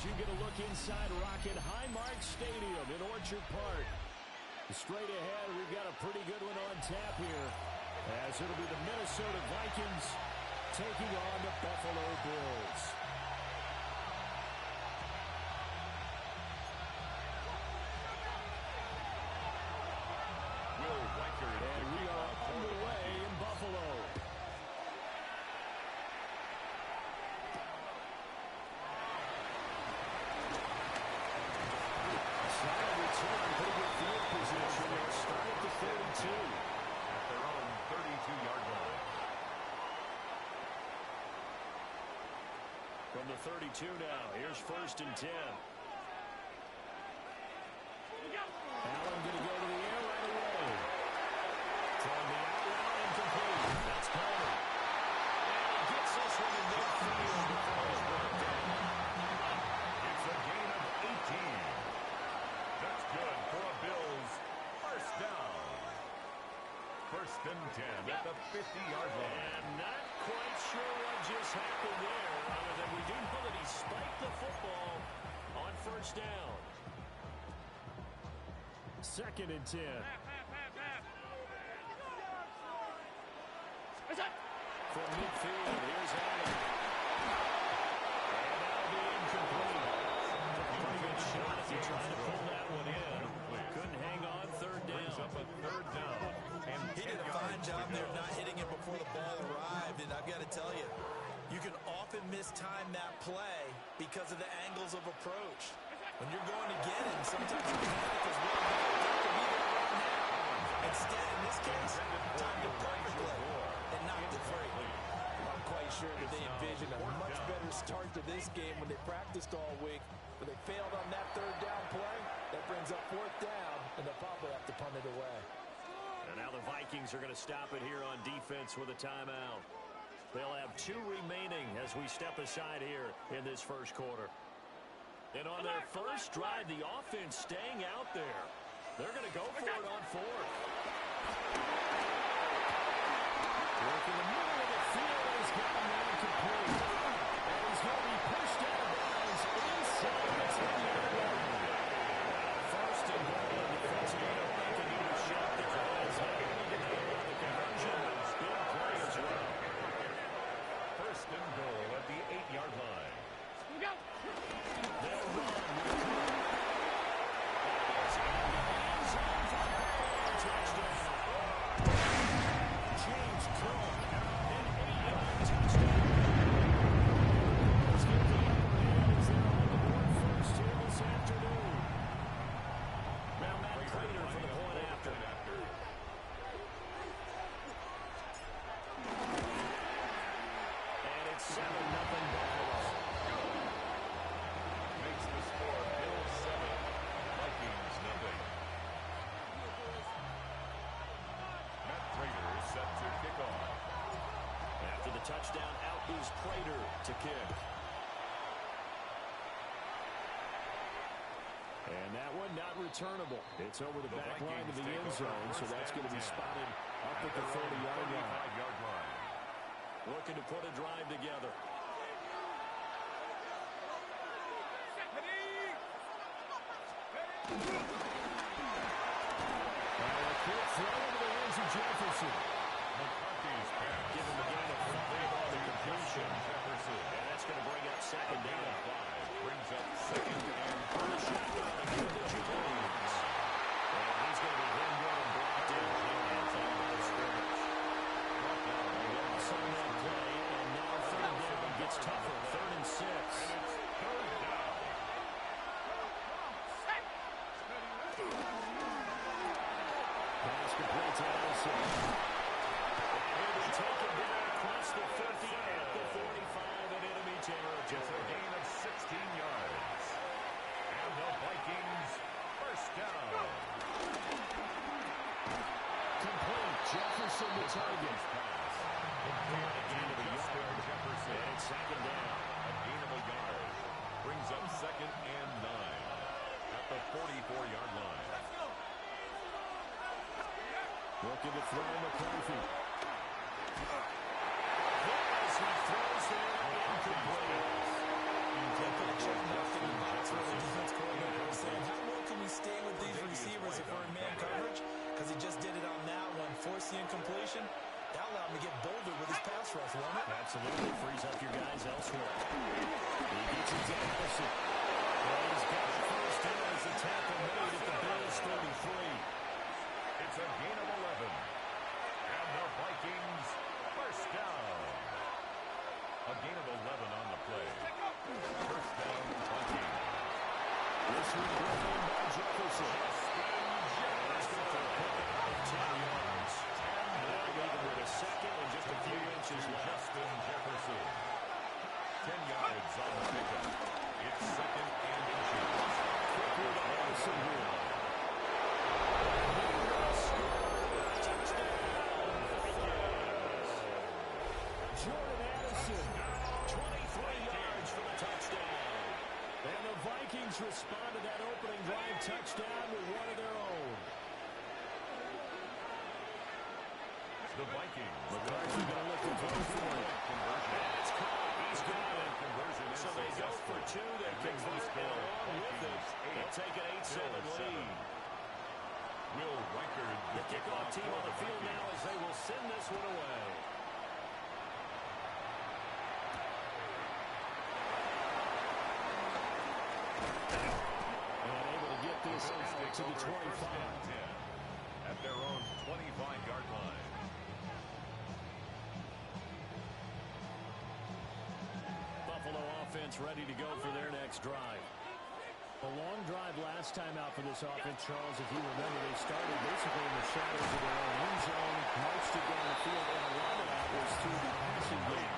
you get a look inside Rocket Highmark Stadium in Orchard Park. Straight ahead, we've got a pretty good one on tap here, as it'll be the Minnesota Vikings taking on the Buffalo Bills. And we are underway in Buffalo. Solid return, pretty good field position. They'll start at the 32. At their own 32-yard line. From the 32 now, here's 1st and 10. Allen going to go to the air right away. From the out route incomplete. That's Palmer. And he gets this one in midfield before he's brought down. It's a gain of 18. That's good for a Bills first down. 1st and 10 at the 50-yard line. And not quite sure what just happened there, other than we do know that he spiked the football on 1st down. 2nd and 10. From midfield, here's Allen. And that'll be incomplete. Pretty good shot if you try to pull that one in. Couldn't hang on 3rd down. Brings up a 3rd down. And he did a fine job there not hitting it before the ball arrived. And I've got to tell you, you can often mistime that play because of the angles of approach. When you're going to get him, sometimes you panic as well. Instead, in this case, timed it perfectly and knocked it free. I'm quite sure that they envisioned a much better start to this game when they practiced all week. But they failed on that 3rd down play. That brings up 4th down, and they'll probably have to punt it away. And now the Vikings are going to stop it here on defense with a timeout. They'll have 2 remaining as we step aside here in this 1st quarter. And on their first drive, the offense staying out there. They're going to go for it on 4th. Work in the middle of the field. He's got him incomplete. And he's going to be pushed out of bounds inside the 10-yard line. 1st and goal. Defensive end making a shot there. As the conversion is good play as well. 1st and goal at the 8-yard line. They'll run. James Cook, an 8-yard touchdown. Let's get the Lions there on the board first here this afternoon. Now Matt Prater for the point after. And it's 7-0 Buffalo. Makes the score Bills 7, Vikings 0. Matt Prater is set to kick off. After the touchdown, out is Prater to kick. And that one not returnable. It's over the back line of the end zone, so that's going to be spotted up at the 30-yard line. Looking to put a drive together. A quick throw into the hands of Jefferson. McCarthy's pass. Give him a gain of 5 on the completion. Jefferson. And that's going to bring up 2nd down. Brings up 2nd and First shot to give the James. And he's going to be hemmed in and blocked in. That's on the scrimmage. Loss on that play, and now 3rd down gets tougher. 3rd and 6. And it's 3rd down. Pass complete to Allison. And he'll take it down across the 50 at the 45 in enemy territory. It's a gain of 16 yards. And the Vikings first down. Complete. Jefferson the target. And a gain of a yard. Jefferson. And it's 2nd down. A gain of a yard. Brings up 2nd and 9 at the 44-yard line. Looking to throw McCarthy. As he throws there, incomplete. Check nothing Absolutely. Frees up your guys elsewhere. He gets it to Addison. Well, he's got the first down as the tackle made at the Bills 33. It's a gain of 11. And the Vikings first down. A gain of 11 on the play. First down, Vikings. This one brought in by Jefferson. Asking for a pickup of 10 yards. Now leaving with a second and just a few inches left. Justin Jefferson. 10 yards on the pickup. It's second and inches. Quickly to Addison here. Jordan Addison, 23 yards for the touchdown. And the Vikings respond to that opening drive touchdown with one of their own. The Vikings. McCarthy going to look to throw for it. That's caught. He's got it. Conversion is So they go for two. They convert it along with it. They'll take an 8-7 lead. Will Riker. The kickoff team on the field now as they will send this one away. And able to get this out to the 25. At their own 25-yard line. Buffalo offense ready to go for their next drive. A long drive last time out for this offense, Charles. If you remember, they started basically in the shadows of their own end zone, marched it down the field, and a lot of that was through the passing game.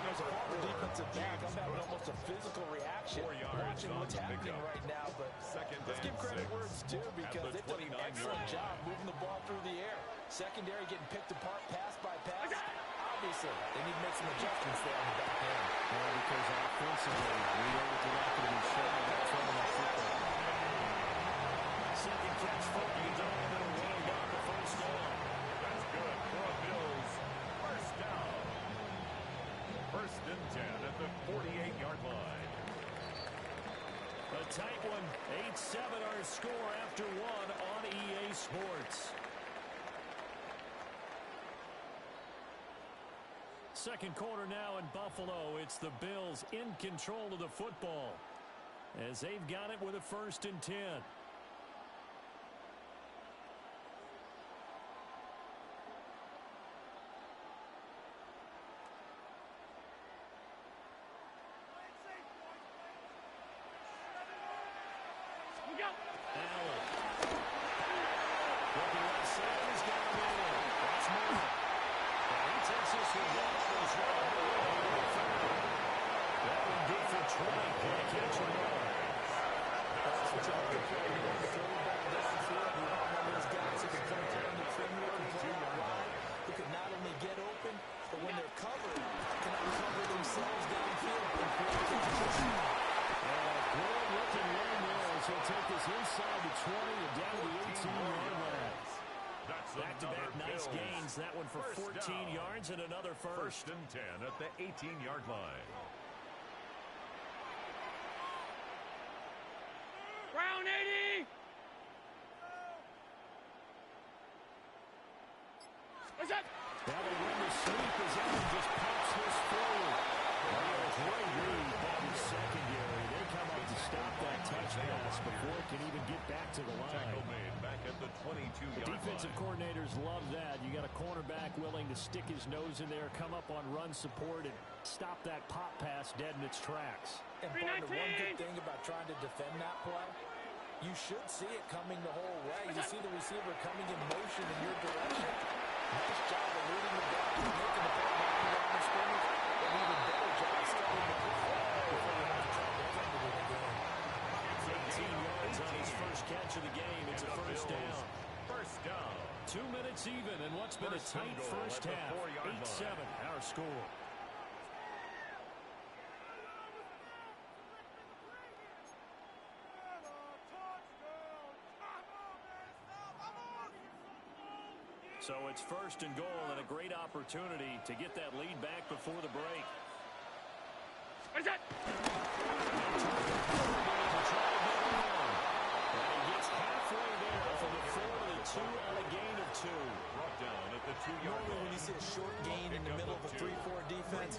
As a former defensive back, I'm having almost a physical reaction watching what's happening right now. But let's give credit where it's due because they did an excellent job moving the ball through the air. Secondary getting picked apart pass by pass. Obviously, they need to make some adjustments there on the back end. Well, because offensively, we know what they're not going to be showing up front of that football. Second catch for Dmajor, and one got the first down. That's good for a Bills. First down. First and 10 at the 48-yard line. A tight one. 8-7 our score after one on EA Sports. Second quarter now in Buffalo. It's the Bills in control of the football as they've got it with a 1st and 10. Allen. Looking right side, he's got him in. That's Moore. And he takes this one down. Goes right up the middle. That one good for 20. Can't catch him all. That's what y'all get for you. Throw it back downfield. You want one of those guys who can play down the perimeter and play out wide, who can not only get open, but when they're covered, can uncover themselves downfield and create competition. Good looking run there as he'll take this inside the 20 and down to the 18-yard line. Back-to-back nice gains. That one for 14 yards and another first. First and 10 at the 18-yard line. Brown 80! Is that? Now they run the sweep as Allen just pops this forward. Great read by the secondary. They come up to stop that touch pass before it can even get back to the line. Tackle made back at the 22-yard line. Defensive coordinators love that. You got a cornerback willing to stick his nose in there, come up on run support, and stop that pop pass dead in its tracks. And partner, one good thing about trying to defend that play, you should see it coming the whole way. You see the receiver coming in motion in your direction. Nice job of leading the ball and making the ball back around the scrimmage. An even better job of stopping the ball before you have to try to defend it again. 18 yards on his first catch of the game. It's a first down. First down. 2 minutes even in what's been a tight first half. 8-7 our score. So it's first and goal and a great opportunity to get that lead back before the break. Is that? And he gets halfway there from the 4 to the 2 on a gain of 2. Brought down at the 2-yard Normally line. when you see a short gain in the middle of a 3-4 defense,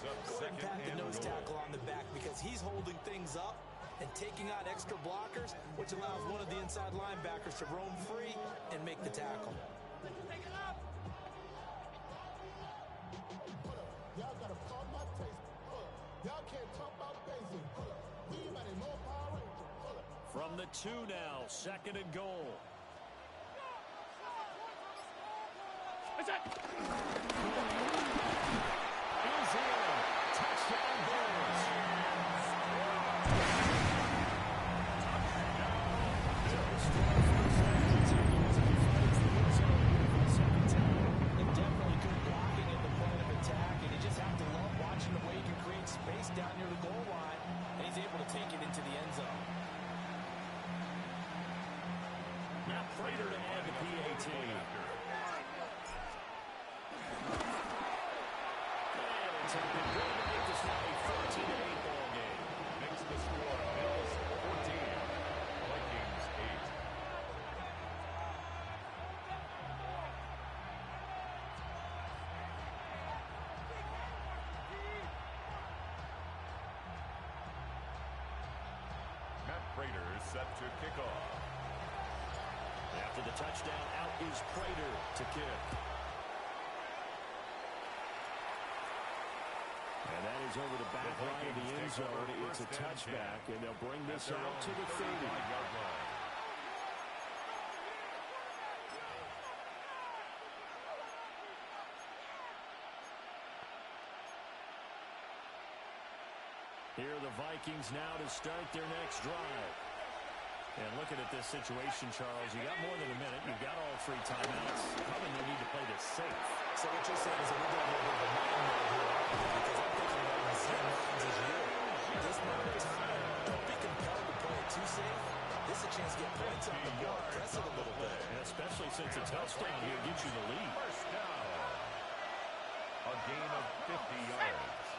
holding things up and taking out extra blockers, which allows one of the inside linebackers to roam free and make the tackle. Y'all gotta calm my taste. Y'all can't talk about basic. We about a more Power Ranger. From the 2 now, 2nd and goal. Is it? Is in. Touchdown Bills. And definitely good blocking in the point of attack, and you just have to love watching the way he can create space down near the goal line, and he's able to take it into the end zone. Now Prater to add the PAT. And it's up and good to make this now a 14-8 ball game. Makes the score Bills 14, Vikings 8. Matt Prater is set to kick off. After the touchdown, out is Prater to kick. And that is over the back line of the end zone. It's a touchback, and they'll bring this out to the 30. Here are the Vikings now to start their next drive. And looking at this situation, Charles, you got more than a minute. You've got all 3 timeouts. Probably they need to play this safe. So what you're saying is that we're going to have a mind mode here, because I'm thinking about the same lines as you. This moment of time, don't be compelled to play it too safe. This is a chance to get points on the board. Press it a little bit. And especially since a touchdown here gives you the lead. First down. A gain of 50 yards.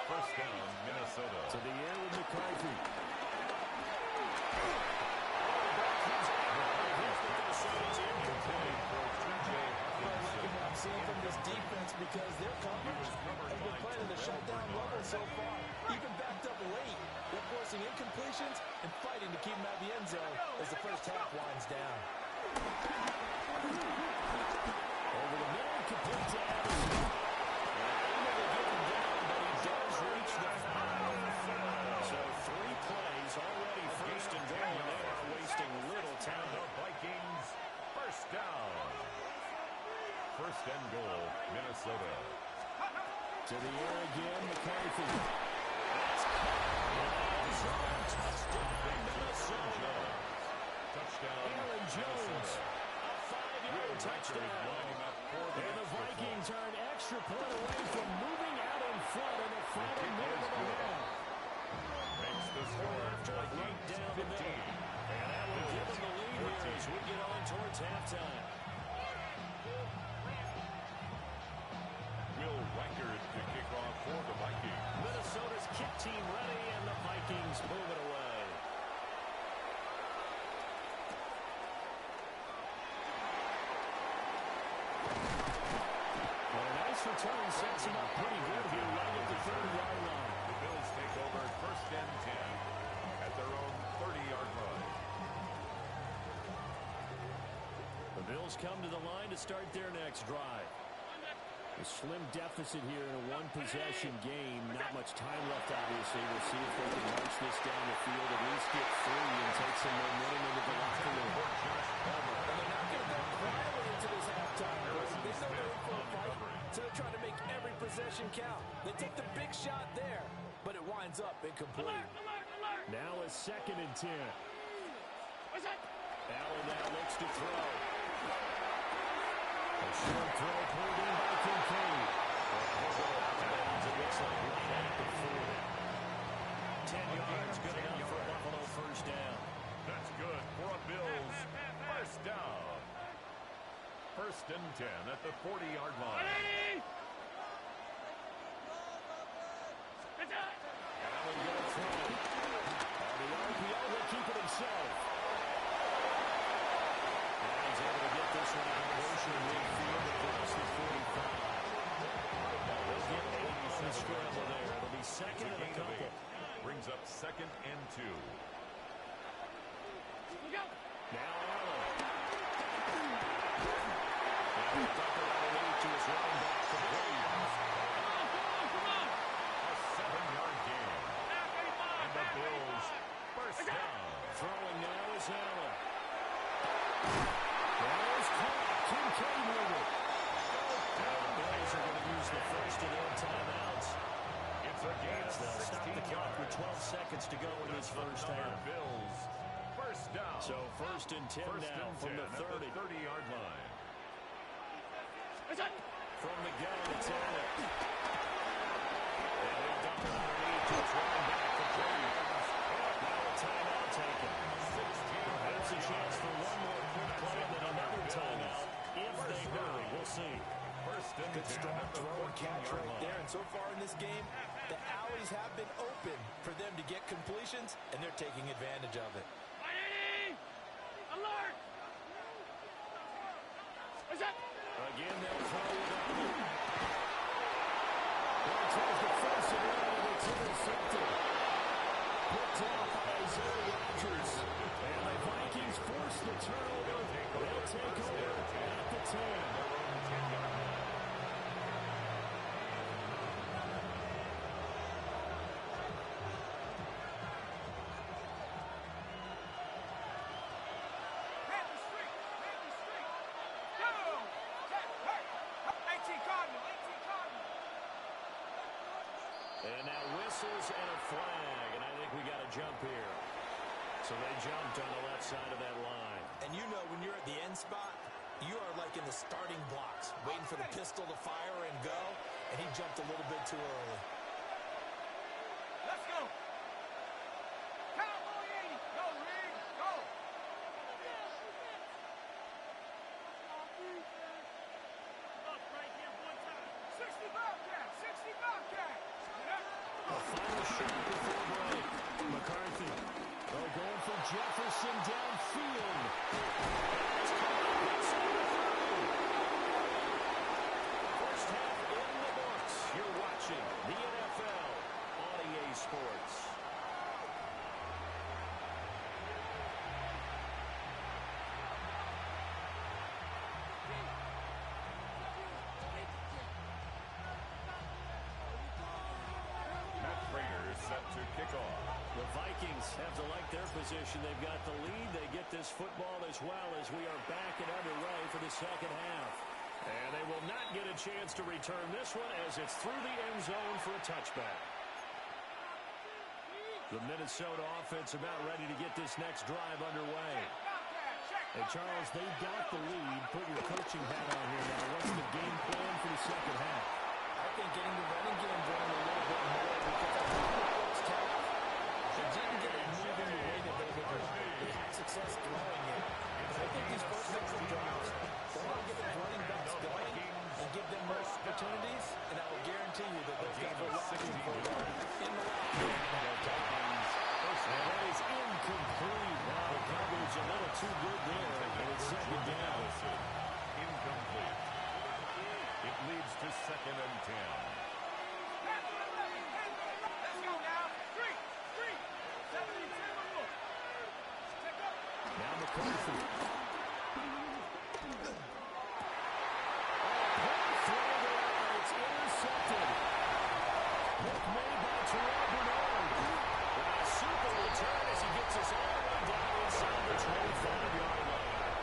First down, Minnesota. To the air with McCarthy. I'm seeing from this defense, because their coverage has been playing at a shutdown level so far. Even backed up late, they're forcing incompletions and fighting to keep them out of the end zone as the first half winds down. Over the middle, complete to Adams. Able to get him down, but he does reach the 5. So 3 plays already first and goal, and they are wasting little time. The Vikings, first down. First and goal, Minnesota. To the air again, McCarthy. Touchdown, Aaron Jones, a 5-yard touchdown. And the Vikings are an extra point away from moving out in front in the final minute of the half. Makes the score Right down the middle. And that will give them the lead here as we get on towards halftime. Will Reichard to kick off for the Vikings. Minnesota's kick team ready, and the Vikings move it away. Well, a nice return sets him up pretty good here right at the 30-yard line. The Bills take over first and 10 at their own 30-yard line. The Bills come to the line to start their next drive. A slim deficit here in a one-possession game. Not much time left, obviously. We'll see if they can march this down the field, at least get free and take some momentum into the locker room. And they're not going to go quietly into this halftime. They know they're in for a fight, so they're trying to make every possession count. They take the big shot there, but it winds up incomplete. Now a 2nd and 10. What's that? Allen now looks to throw. A short throw pulled in by Kincaid. It looks like right at the 40. 10 yards, good enough for a Buffalo first down. That's good for a Bills first down. First and 10 at the 40-yard line. 180! It's out! Allen going to throw. On the RPO, he'll keep it himself. And he's able to get this one out of motion midfield across the 45. They'll get 8 on the scramble there. It'll be second and a couple. Brings up second and 2. Look out. Now Allen. And he'll dump it underneath to his running back for Brady. Come on. A 7-yard gain. And the Bills first down. Throwing now is Allen. There's caught. Kincaid with it. Now the Bills are going to use the first of their timeouts. It's a gain of They'll stop 16 the clock with yards. 12 seconds to go in this first half. Bills first down. So first and 10 now from the 30. 30-yard line. From the gun, it's Allen. And he'll dump it underneath to his running back for Brady. Now a timeout taken. There's a chance for one more quick play and then another timeout if they hurry. We'll see. First and Good 10 strong at the throw and catch 14-yard right line. there. And so far in this game, the alleys have been open for them to get completions, and they're taking advantage of it. Alert. Again, they'll throw it on. Well, tries the first and one, and it's intercepted. Picked off by Isaiah Rodgers. And the Vikings force the turnover. They'll take over at the 10. And now whistles and a flag, and I think we got a jump here. So they jumped on the left side of that line. And you know when you're at the end spot, you are like in the starting blocks, waiting for the pistol to fire and go, and he jumped a little bit too early. Let's go. Cowboy 80. Go, Reed. Go. Up right here one time. 60 Bobcat. 60 Bobcat. A final shot before break. McCarthy. Oh, going for Jefferson downfield. First half in the books. You're watching the NFL on EA Sports. Matt Prater is set to kick off. The Vikings have to like their position. They've got the lead. They get this football as well as we are back and underway for the second half. And they will not get a chance to return this one as it's through the end zone for a touchback. The Minnesota offense about ready to get this next drive underway. Hey, Charles, they got the lead. Put your coaching hat on here now. What's the game plan for the second half? I think getting the running game going a little bit more because I think the first half, they didn't get it moving the way that they had success throwing it. But I think these first couple of drives, they want to get those running backs going and give them more opportunities, and I will guarantee you that those guys are watching for them in the And that is incomplete. Now the coverage a little too good there, and it's second down. Incomplete. It leads to second and 10. Let's go now. Three. 70, 10, look. Take up. Now McCarthy. It's intercepted. Look made by Terrell Bernard. And a super return as he gets us all the way down inside the 25-yard line.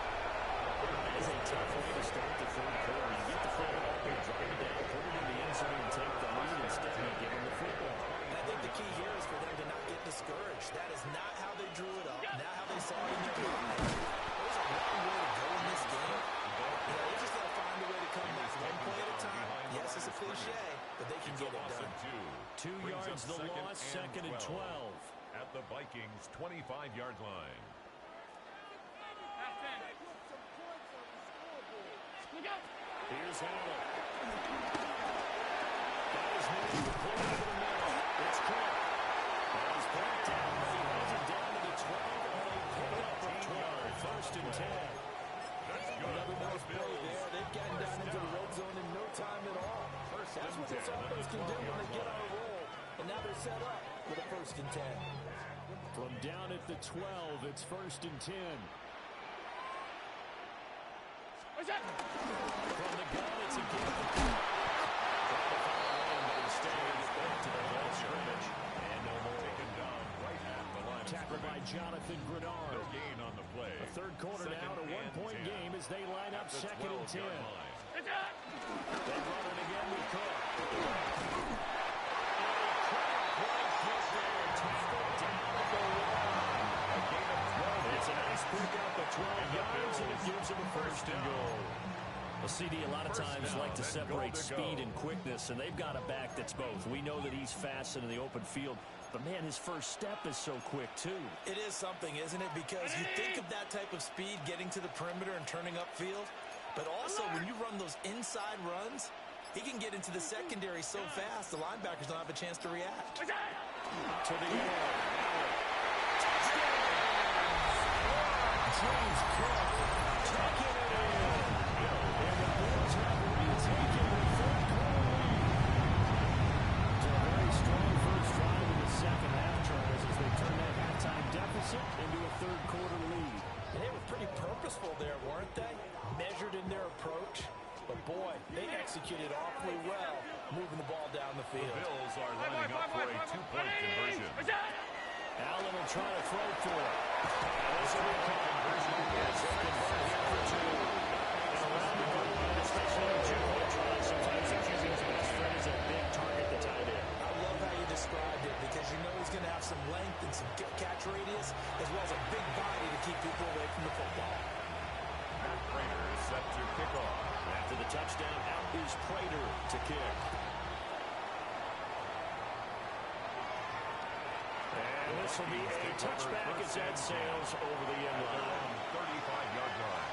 That is a tough way to start the third quarter. You get the football up and drive it down, put it in the end zone, and take the lead instead of giving the football. And I think the key here is for them to not get discouraged. That is not how they drew it up, not how they saw it in their mind. There's a long way to go in this game. They just got to find a way to come back one play at a time. Yes, it's a cliche, but they can get it done. 2 yards the loss, second and 12. At the Vikings' 25-yard line. Here's Allen. That is moving the play over the middle. It's Cook. That is brought down, but he has it down to the 12, and they pick up a 12. First and 10. Another nice play there. They've gotten down into the red zone in no time at all. That's what this offense can do when they get on a roll. And now they're set up with a first and 10. the 12. It's 1st and 10. From the gun, it's a gift. Trying to find a lane, but instead back to the line scrimmage. And no more. Taken down right at the line. Tackled by Jonathan Grenard. No gain on the play. A third quarter now, a one-point game as they line up 2nd and 10. They run it again with Cook. It's a nice pickup of 12 yards, and it gives him a 1st and goal. Well, CD a lot of times like to separate speed and quickness, and they've got a back that's both. We know that he's fast in the open field, but, man, his first step is so quick, too. It is something, isn't it? Because you think of that type of speed getting to the perimeter and turning upfield, but also when you run those inside runs, he can get into the secondary so fast the linebackers don't have a chance to react. To the air. James Cook taking it in. And the Bills have retaken the third quarter lead. So a very strong first drive in the second half, Charles, as they turn that halftime deficit into a third quarter lead. And they were pretty purposeful there, weren't they? Measured in their approach. But, boy, they executed awfully well moving the ball down the field. The Bills are lining up for a two-point conversion. Allen will try to throw for it. This will be a conversion. Yes, it's been for 2. And around the goal line, especially in June, sometimes he's using his best friend as a big target, the tight end. I love how you described it because you know he's going to have some length and some catch radius as well as a big body to keep people away from the football. Matt Prater is set to kick off. After the touchdown, out is Prater to kick. And this will be a touchback as that sails over the end line. 35-yard line.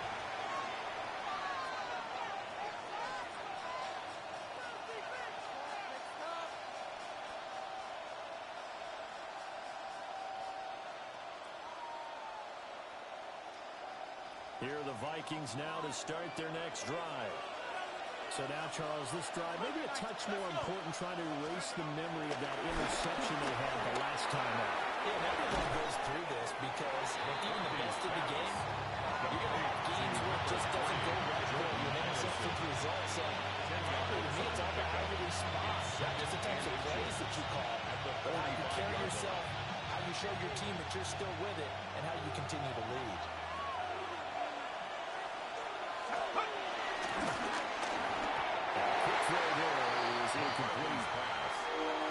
Here are the Vikings now to start their next drive. So now, Charles, this drive maybe a touch more important, trying to erase the memory of that interception they had the last time out. Yeah, and everyone goes through this because even the best of the game, you're going to have games where it just doesn't go right for you. And interceptions result. So, frankly, to me, it's all about how you respond. Just the types of plays that you call, how you carry yourself, how you show your team that you're still with it, and how you continue to lead. Incomplete pass.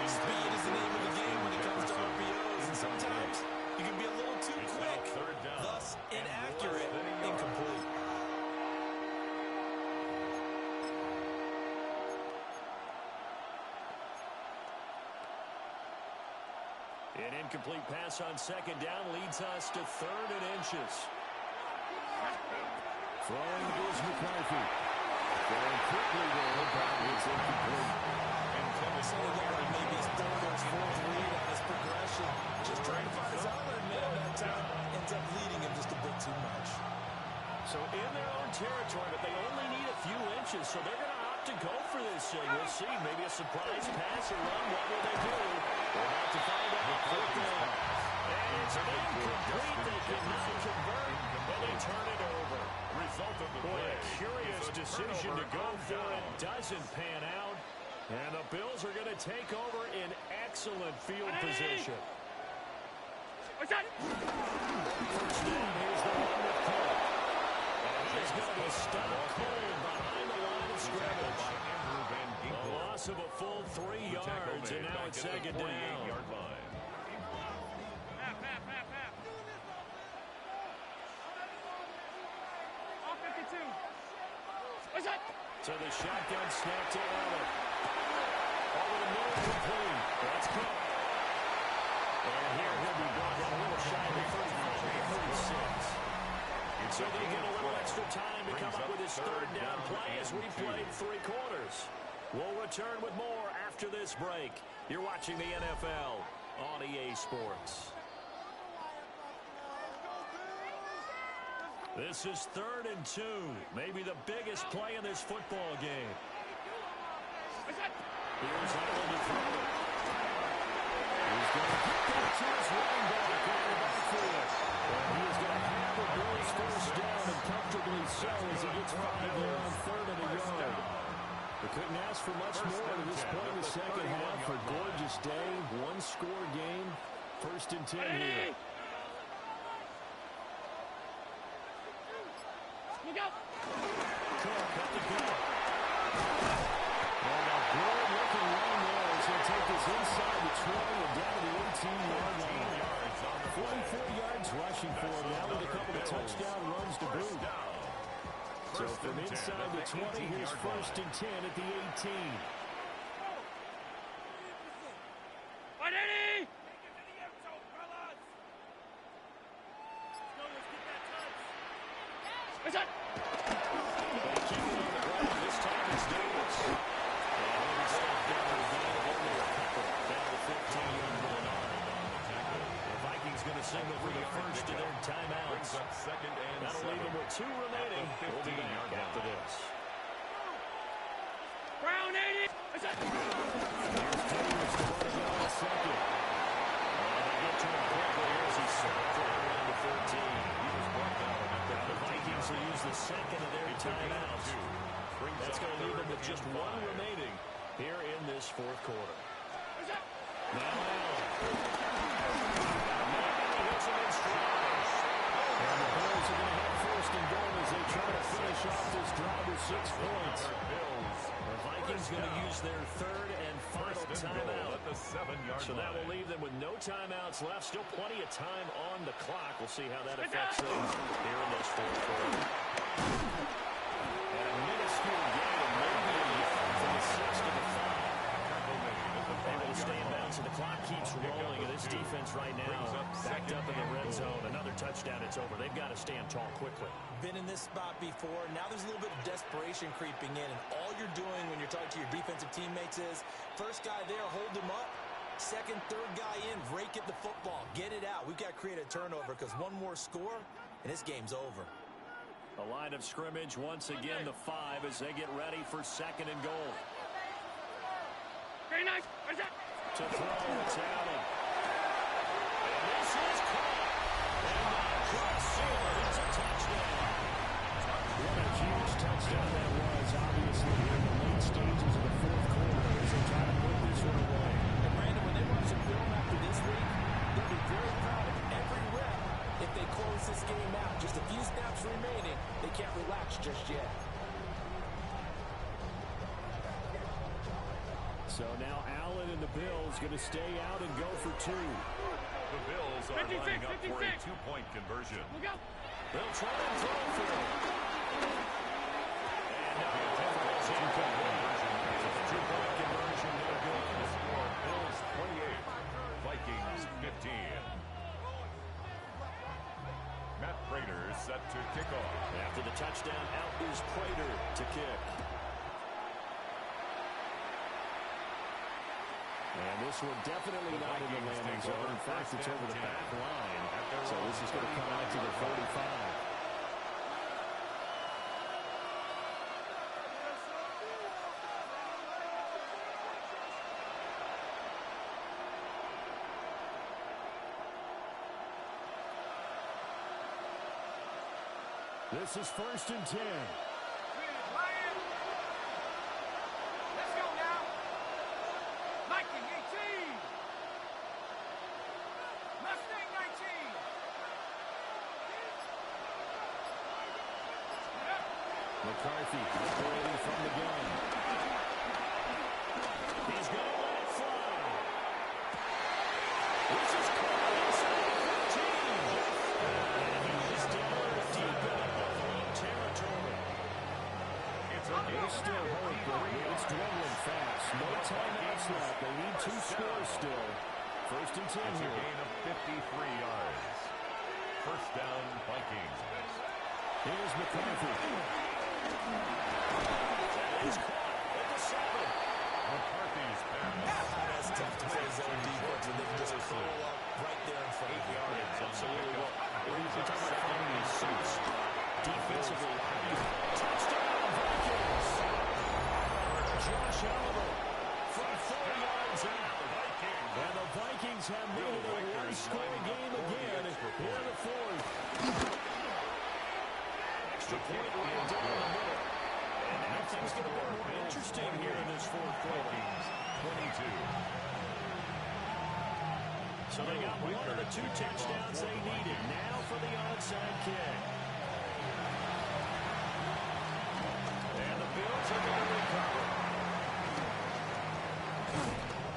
Speed is the name of the game when it comes to RPOs, and sometimes you can be a little too quick, thus inaccurate, incomplete. An incomplete pass on second down leads us to 3rd and inches. Throwing is McCarthy. Going quickly there, but it's incomplete. It's only got like maybe his 3rd or 4th read on his progression. Just trying to find his outlet, man. That time ends up leading him just a bit too much. So in their own territory, but they only need a few inches, so they're going to opt to go for this thing. We'll see. Maybe a surprise pass or run. What will they do? We're about to find out. And it's incomplete. They cannot convert, and they turn it over. Result of the Boy, play. a curious decision to go for it. Doesn't pan out. And the Bills are going to take over in excellent field position. First down, here's the one with Cole. And he's going to be stuck cold behind the line of scrimmage. A loss of a full 3 yards, and now it's 2nd down. So the shotgun snap to Allen. Over the middle, complete. That's Cook. And here he'll be brought down a little shy of the 36. So they get a little extra time to come up with his 3rd down play as we played 3 quarters. We'll return with more after this break. You're watching the NFL on EA Sports. This is 3rd and 2. Maybe the biggest play in this football game. Here's Allen to throw it. He's going to get back to his running back on the backfield. Couldn't ask for much more at this point in the second half. A gorgeous day, one-score game. 1st and 10 here. Look out! Cook at the goal. And a good-looking run there as he'll take this inside the 20 and down to the 18-yard line. 44 yards rushing for him now with a couple of touchdown runs to boot. So from inside the 20, here's 1st and 10 at the 18. Ready? Let's go, let's get that touch. Is it? They keep it on the ground. This time it's Davis. And he's stopped down to the goal only a couple. Down to 15-yard line. The Vikings going to signal for the first of their timeouts. That'll leave them with 2 remaining. We'll be back after this. Brown 80. Is it? Here's Davis to run it down a second. And they get to him quickly as he's sacked around the 13. Now the Vikings will use the second of their timeouts. That's going to leave them with just 1 remaining here in this 4th quarter. Is it? Now Allen. Hits him in stride. And the Bills are going to have 1st and goal as they try to finish off this drive with 6 points. The Vikings going to use their 3rd and final timeout. So that will leave them with no timeouts left. Still plenty of time on the clock. We'll see how that affects things here in this 4th quarter. And a minuscule gain, maybe from the 6 to the 5. Able to stay in bounds, and the clock keeps rolling. And this defense right now backed up in the red zone. Another touchdown, it's over. They've got to stand tall quickly. Been in this spot before. Now there's a little bit of desperation creeping in, and all you're doing when you're talking to your defensive teammates is first guy there, hold him up. Second, third guy in, rake at the football. Get it out. We've got to create a turnover because one more score, and this game's over. The line of scrimmage once again, the 5 as they get ready for 2nd and goal. Very nice. Is it? To throw, it's Allen. And this is caught. And across field, it's a touchdown. What a huge touchdown that was, obviously, here in the late stages of the 4th quarter as they try to put this one away. And Brandon, when they watch the film after this week, they'll be very proud of every rep. If they close this game out, just a few snaps remaining, they can't relax just yet. So now Allen and the Bills going to stay out and go for 2. The Bills are 56, lining up for a 56. 2-point conversion. Look out. They'll try and throw for it. And now it's incomplete. It's a 2-point conversion. No good. The score, Bills 28, Vikings 15. Matt Prater set to kick off. After the touchdown, out is Prater to kick. And this one definitely not in the landing zone. In fact, it's over the back line. So this is going to come out to the 45. This is 1st and 10. Lion. Let's go now. Viking 18. Mustang 19. McCarthy operating from the gun. He's going to let it fly. This is caught inside the 15. And he's down deep in the Buffalo territory. There's still hope, but it's dwindling fast. No timeouts left. They need 2 scores still. 1st and 10 It's a here. gain of 53 yards. First down, Vikings. Here's McCarthy. That is caught at the 7. McCarthy's pass. That's tough to play zone defense, and they can just curl up right there in front of you. Absolutely. Well, we're talking about finding these suits. Defensively, touchdown Vikings. Josh Allen from 4 yards out. And the Vikings have made it a one-score game again here in the 4th. Extra point right down the middle. And now things get a bit more interesting here So they got one of the 2 touchdowns they needed. Now for the onside kick. And the Bills are going to recover.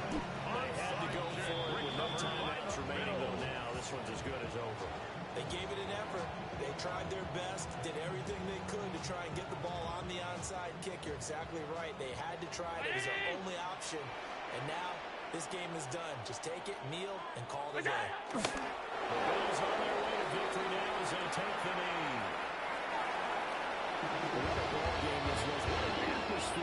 They had to go for it with no timeouts remaining, though now. This one's as good as over. They gave it an effort. They tried their best, did everything they could to try and get the ball on the onside kick. You're exactly right. They had to try it. It was their only option. And now this game is done. Just take it, kneel, and call it a day. The Bills on their way to victory now as they take the knee. What a ball game this was. What an atmosphere